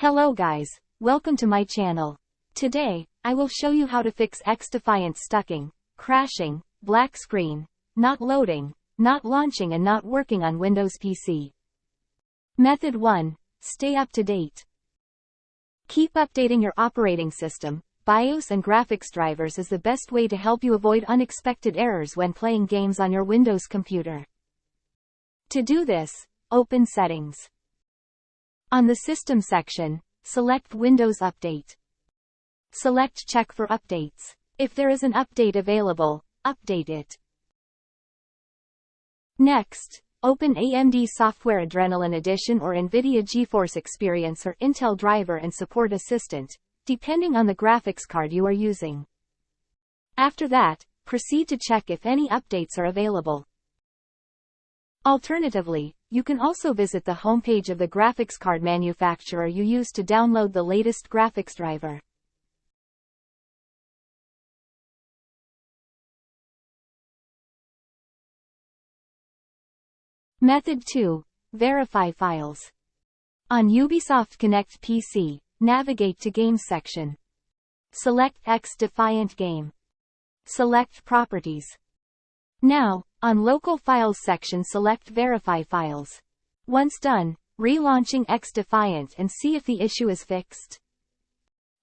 Hello guys, welcome to my channel. Today, I will show you how to fix Xdefiant stucking, crashing, black screen, not loading, not launching and not working on Windows PC. Method 1. Stay up to date. Keep updating your operating system, BIOS and graphics drivers is the best way to help you avoid unexpected errors when playing games on your Windows computer. To do this, open Settings. On the System section, select Windows Update. Select Check for updates. If there is an update available, update it. Next, open AMD Software Adrenaline Edition or NVIDIA GeForce Experience or Intel Driver and Support Assistant, depending on the graphics card you are using. After that, proceed to check if any updates are available. Alternatively, you can also visit the homepage of the graphics card manufacturer you use to download the latest graphics driver. Method 2. Verify files. On Ubisoft Connect PC, navigate to Games section. Select Xdefiant Game. Select Properties. Now, on Local Files section select Verify Files. Once done, relaunching Xdefiant and see if the issue is fixed.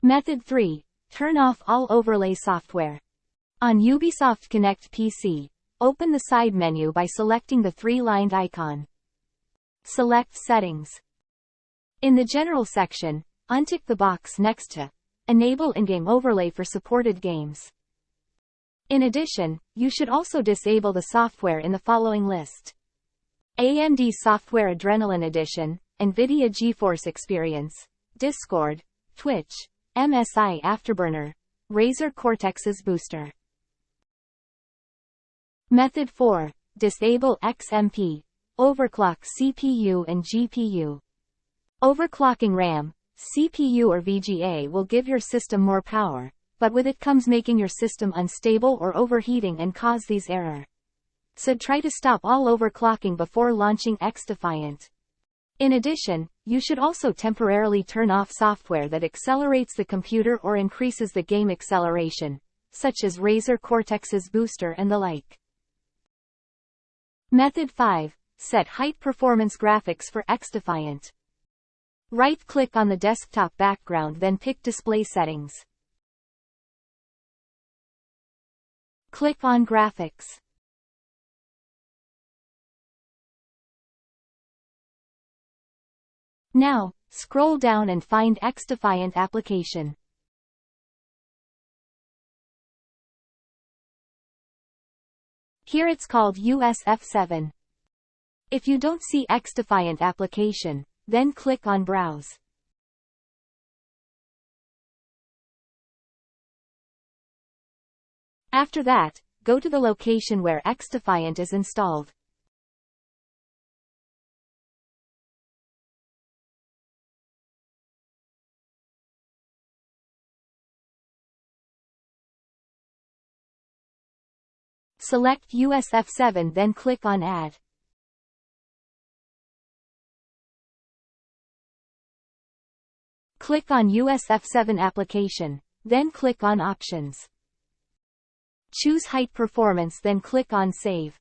Method 3. Turn off all overlay software. On Ubisoft Connect PC, open the side menu by selecting the three-lined icon. Select Settings. In the General section, untick the box next to Enable in-game overlay for supported games. In addition, you should also disable the software in the following list: AMD Software Adrenaline Edition, NVIDIA GeForce Experience, Discord, Twitch, MSI Afterburner, Razer Cortex's Booster. Method 4. Disable XMP. Overclock CPU and GPU. Overclocking RAM, CPU or VGA will give your system more power, but with it comes making your system unstable or overheating and cause these errors. So try to stop all overclocking before launching Xdefiant. In addition, you should also temporarily turn off software that accelerates the computer or increases the game acceleration, such as Razer Cortex's Booster and the like. Method 5. Set height performance graphics for Xdefiant. Right-click on the desktop background, then pick Display Settings. Click on Graphics. Now, scroll down and find Xdefiant application. Here it's called USF7. If you don't see Xdefiant application, then click on Browse. After that, go to the location where Xdefiant is installed. Select USF7, then click on Add. Click on USF7 application, then click on Options. Choose Height Performance, then click on Save.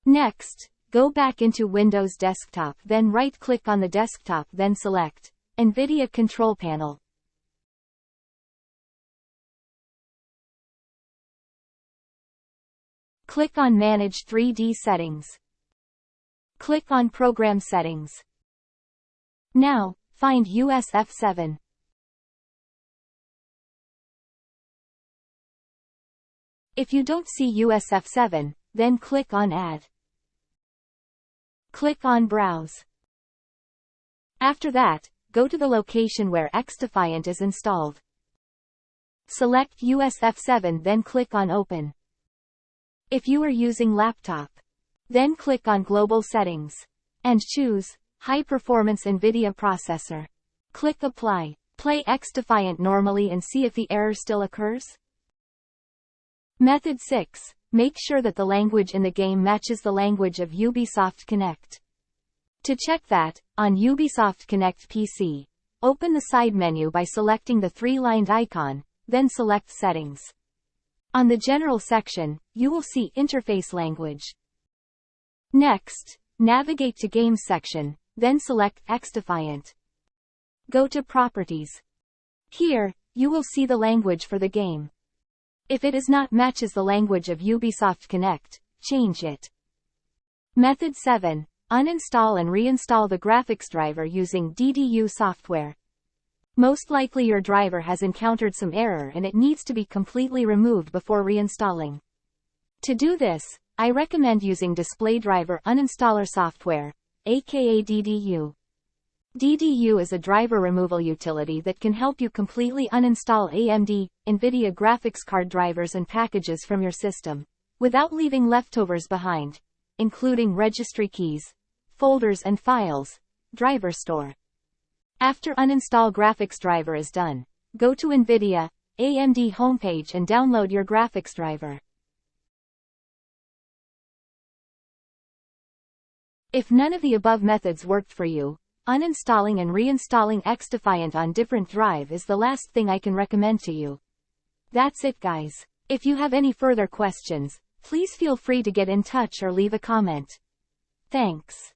Next, go back into Windows Desktop, then right-click on the desktop, then select NVIDIA Control Panel. Click on Manage 3D Settings. Click on Program Settings. Now, find USF7. If you don't see USF7, then click on Add. Click on Browse. After that, go to the location where Xdefiant is installed. Select USF7, then click on Open. If you are using laptop, then click on Global Settings and choose High Performance NVIDIA Processor. Click Apply. Play Xdefiant normally and see if the error still occurs. Method 6. Make sure that the language in the game matches the language of Ubisoft Connect. To check that, on Ubisoft Connect PC, Open the side menu by selecting the three-lined icon, then select Settings. On the General section, you will see Interface Language. Next, navigate to Games section, then select Xdefiant. Go to Properties. Here, you will see the language for the game. If it is not matches the language of Ubisoft Connect, change it. Method 7. Uninstall and reinstall the graphics driver using DDU software. Most likely your driver has encountered some error and it needs to be completely removed before reinstalling. To do this, I recommend using Display Driver Uninstaller software, aka DDU. DDU is a driver removal utility that can help you completely uninstall AMD, NVIDIA graphics card drivers and packages from your system, without leaving leftovers behind, including registry keys, folders and files, driver store. After uninstall graphics driver is done, go to NVIDIA, AMD homepage and download your graphics driver. If none of the above methods worked for you, uninstalling and reinstalling Xdefiant on different drive is the last thing I can recommend to you. That's it guys. If you have any further questions, please feel free to get in touch or leave a comment. Thanks.